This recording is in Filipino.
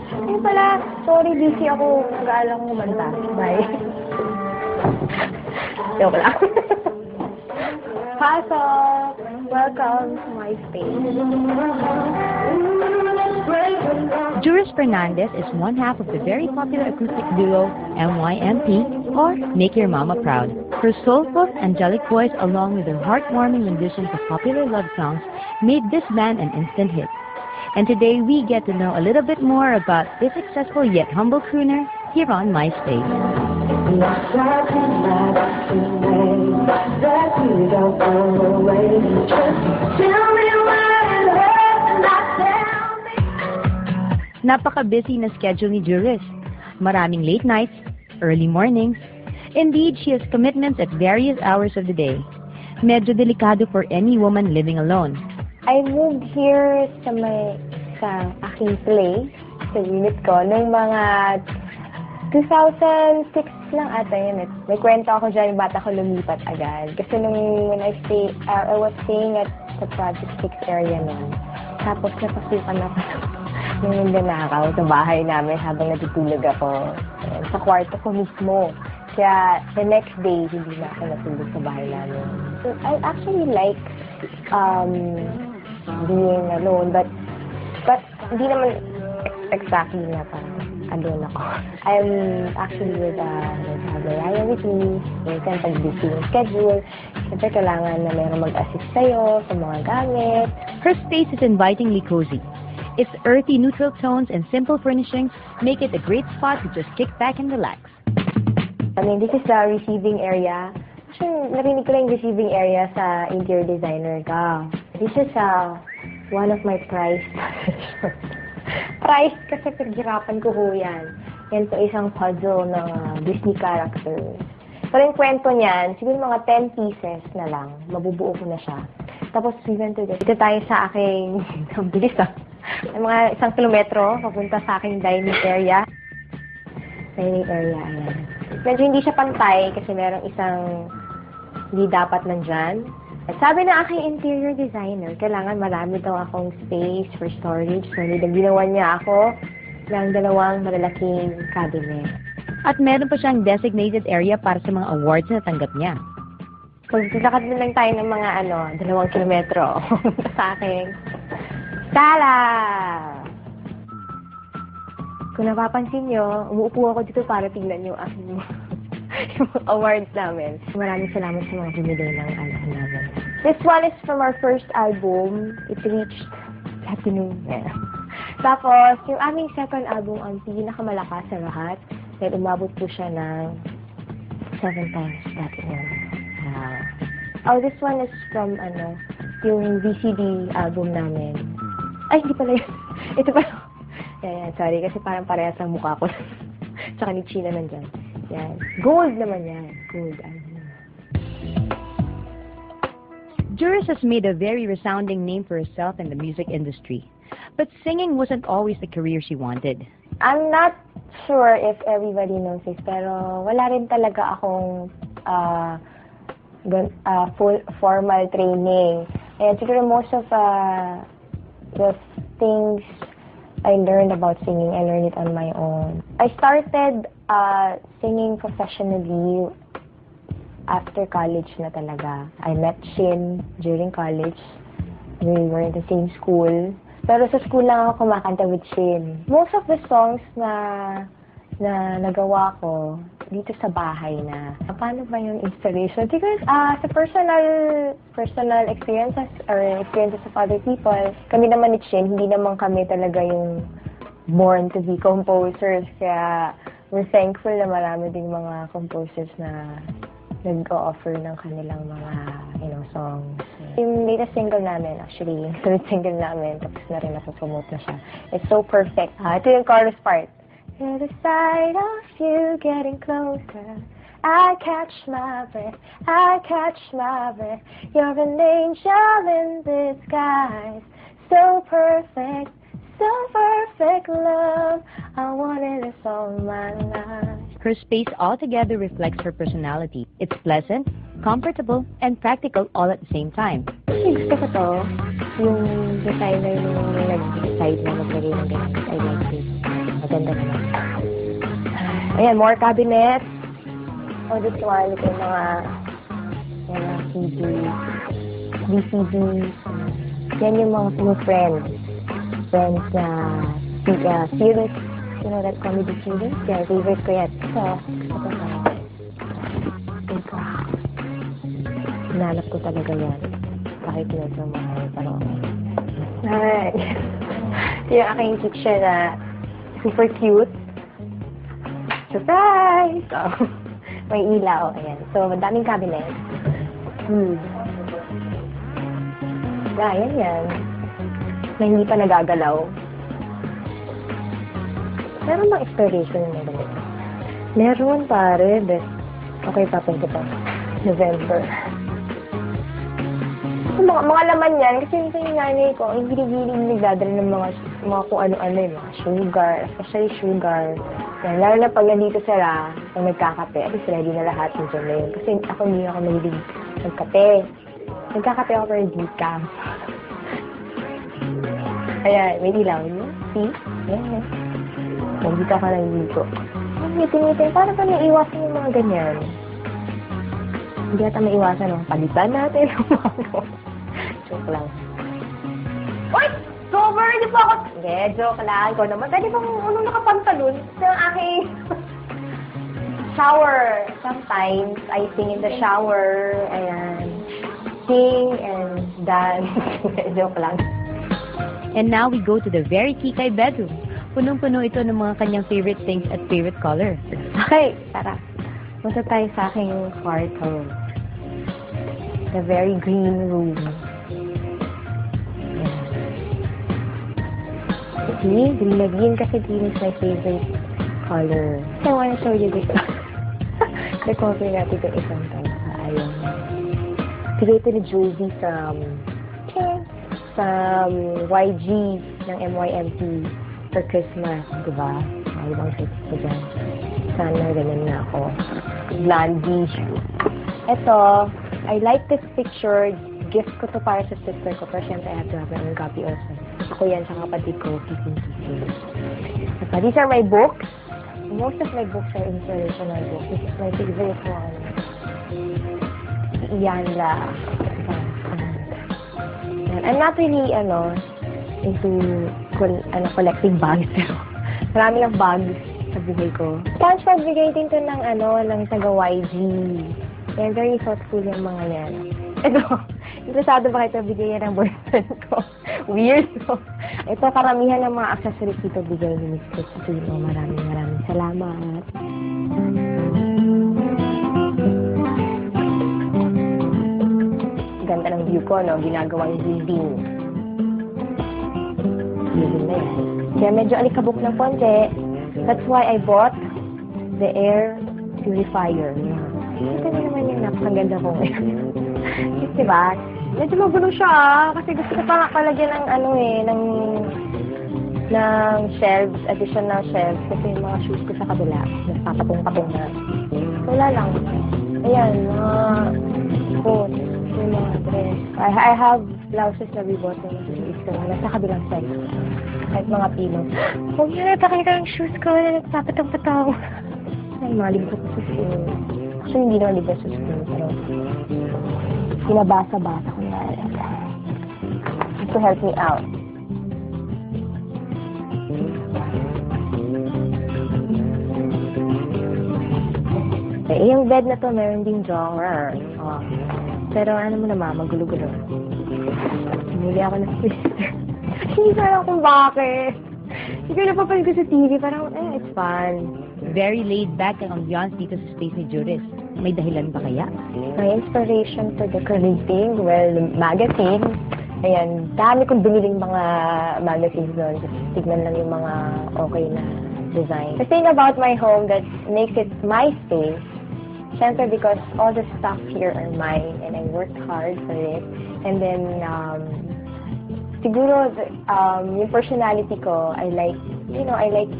Ayun pala, sorry, busy ako. Nag-aalang kumanta. Bye. Joke lang. Pasok! Welcome to my space. Juris Fernandez is one half of the very popular acoustic duo MYMP, or Make Your Mama Proud. Her soulful, angelic voice, along with her heartwarming renditions of popular love songs, made this band an instant hit. And today we get to know a little bit more about this successful yet humble crooner here on MySpace. Napaka-busy na schedule ni Juris. Maraming late nights, early mornings. Indeed, she has commitments at various hours of the day. Medyo delikado for any woman living alone. I moved here sa aking place, sa unit ko, noong mga 2006 lang ata yun. May kwento ako dyan, yung bata ko lumipat agad. Kasi when I was staying at the Project 6 area noon. Tapos napasukan ako yung nanakaw sa bahay namin habang natutulog ako. Sa kwarto ko mismo. Kaya the next day, hindi na ako natulog sa bahay namin. So, I actually like being alone, but hindi naman exactly na parang alone ako. I'm actually with Ryan with me. Minsan pag-busy yung schedule, siyempre kailangan na mayroong mag-assist sa'yo sa mga gamit. Her space is invitingly cozy. Its earthy neutral tones and simple furnishings make it a great spot to just kick back and relax. I mean, this is the receiving area. Actually, narinig ko lang yung receiving area sa interior designer ka. This is one of my prized prized kasi paghirapan ko ho yan. Yan to isang puzzle ng Disney character. Pero yung kwento niyan, siguro mga 10 pieces na lang. Mabubuo ko na siya. Tapos, dito tayo sa aking, ang bilis mga 1 kilometro, papunta sa aking dining area. Dining area, ayan. Medyo hindi siya pantay kasi merong isang hindi dapat nandyan. At sabi ng aking interior designer, kailangan marami daw akong space for storage. So, ginawan niya ako ng 2 malalaking cabinet. At meron pa siyang designated area para sa mga awards na tanggap niya. Kung lakad na lang tayo ng mga 2 kilometro sa aking sala! Kung napapansin nyo, umuupo ako dito para tignan yung aking yung awards namin. Maraming salamat sa mga bumili ng namin. This one is from our first album. It reached platinum. Yeah. Tapos, yung aming second album, ang pinakamalakas sa lahat, dahil umabot po siya ng 7 times platinum. Oh, this one is from, yung VCD album namin. Ay, hindi pala yun. Ito pala. Yan, sorry, kasi parang parehas ang mukha ko. Tsaka ni China nandyan. Yan. Gold naman yan. Gold. Juris has made a very resounding name for herself in the music industry. But singing wasn't always the career she wanted. I'm not sure if everybody knows this, pero wala rin talaga akong full formal training. And siguro most of the things I learned about singing, I learned it on my own. I started singing professionally after college na talaga. I met Shin during college. We were in the same school. Pero sa school lang ako kumakanta with Shin. Most of the songs na nagawa ko dito sa bahay na. Paano ba yung inspiration? Because sa personal experiences or experiences of other people, kami naman ni Shin, hindi naman kami talaga yung born to be composers. Kaya we're thankful na marami ding mga composers na nag-o-offer ng kanilang mga, songs. Yung latest single namin, actually, yung third single namin, tapos na rin napopromote na siya. It's so perfect. Ito yung chorus part. To the sight of you getting closer, I catch my breath, I catch my breath. You're an angel in disguise, so perfect love. I wanted this all my life. Her space altogether reflects her personality. It's pleasant, comfortable, and practical all at the same time. Gusto ko to, yung designer yung nag-decide na maglagay ng ganyan. I like it. Maganda naman. Ayan, more cabinets. Oh, this one, ito yung mga CDs, VCDs. Yan yung mga friends. Friends na series. You know that comedy series? Yeah, favorite ko yan. Ito na. Ito. Hinanap ko talaga yan. Kahit medyo mahal, pero okay. Yung aking picture na super cute. Surprise! Oh, may ilaw. Ayan. So, madaming cabinet. Yan. Na hindi pa nagagalaw. Meron bang expiration na ganito? Meron, pare. Okay, papin ko pa. November. Mga laman yan, kasi yung nanay ko, ang hilig-hilig nagdadala ng mga kung ano-ano, yung mga sugar, especially sugar. Yan, lalo na pag nandito sila, pag nagkakape, at least ready na lahat yung na yun. Kasi ako hindi ako mahilig magkape. Nagkakape ako pero decaf. Ayan, may ilaw niyo. See? Ayan. Nandito ako nandito. Ngitin-ngitin, para ba naiwasan yung mga ganyan? Hindi ata maiwasan, no? Palitan natin yung mga joke lang. Uy! Sober! Hindi po ako... Hindi, joke lang. Ikaw naman. Pwede bang nakapantalon ng aking shower. Sometimes, I sing in the shower. Ayan. Sing and dance. Joke lang. And now we go to the very kikay bedroom. Punong-puno ito ng mga kanyang favorite things at favorite color. Okay, tara. Punta tayo sa aking kwarto. The very green room. See? Green na green kasi green is my favorite color. I want to show you this. Na-cover natin itong isang tayo. Ayun. Bigay ito ni Josie from YG ng MYMP for Christmas. Diba? Ay, ibang set ko dyan. Sana ganyan na ako. Blondie. Ito, I like this picture. Gift ko to para sa sister ko. Pero syempre, I have to have my own copy also. Ako yan sa kapatid ko. These are my books. Most of my books are inspirational books. This is my favorite one. Iyanla. I'm not really, into collecting bags. Pero marami lang bags sa buhay ko. SpongeBob, bigay din to ng taga-YG. Kaya very thoughtful yung mga yan. Ito, interesado ba kayo bigay yan ng boyfriend ko? Weird. Ito, karamihan ng mga accessories dito bigay ni Miss Christine. Maraming salamat. Ganda ng view ko, no? Ginagawang building. Building na yan. Kaya medyo alikabok ng konti. That's why I bought the air purifier. Ito na naman yung napakaganda ko ngayon. Diba? Medyo magulo siya, kasi gusto ko pa palagyan ng ng shelves, additional shelves, kasi yung mga shoes ko sa kabila, nagpapatong-patong na. Wala lang. Ayan, mga coat, yung mga dress. I have blouses na rebought na nasa kabilang side. Kahit mga pillow. Huwag yun, napakita yung shoes ko na nagpapatong-patong. Ay, mga libro ko sa school. Actually, hindi naman libro sa school, pero pinabasa-basa ko na. Just to help me out. Eh, yung bed na to, meron din drawer. Oh. Pero ano mo naman, magulo-gulo. Huli ako ng sister. Hindi ko alam kung bakit. Hindi ko napapal ko sa TV. Parang, it's fun. Very laid back ang ambiance dito sa space ni Juris. May dahilan ba kaya? My inspiration for decorating, well, magazine. Ayan, dami kong biniling mga magazines doon. Just tignan lang yung mga okay na design. The thing about my home that makes it my space, syempre because all the stuff here are mine and I worked hard for it. And then, siguro, yung personality ko, I like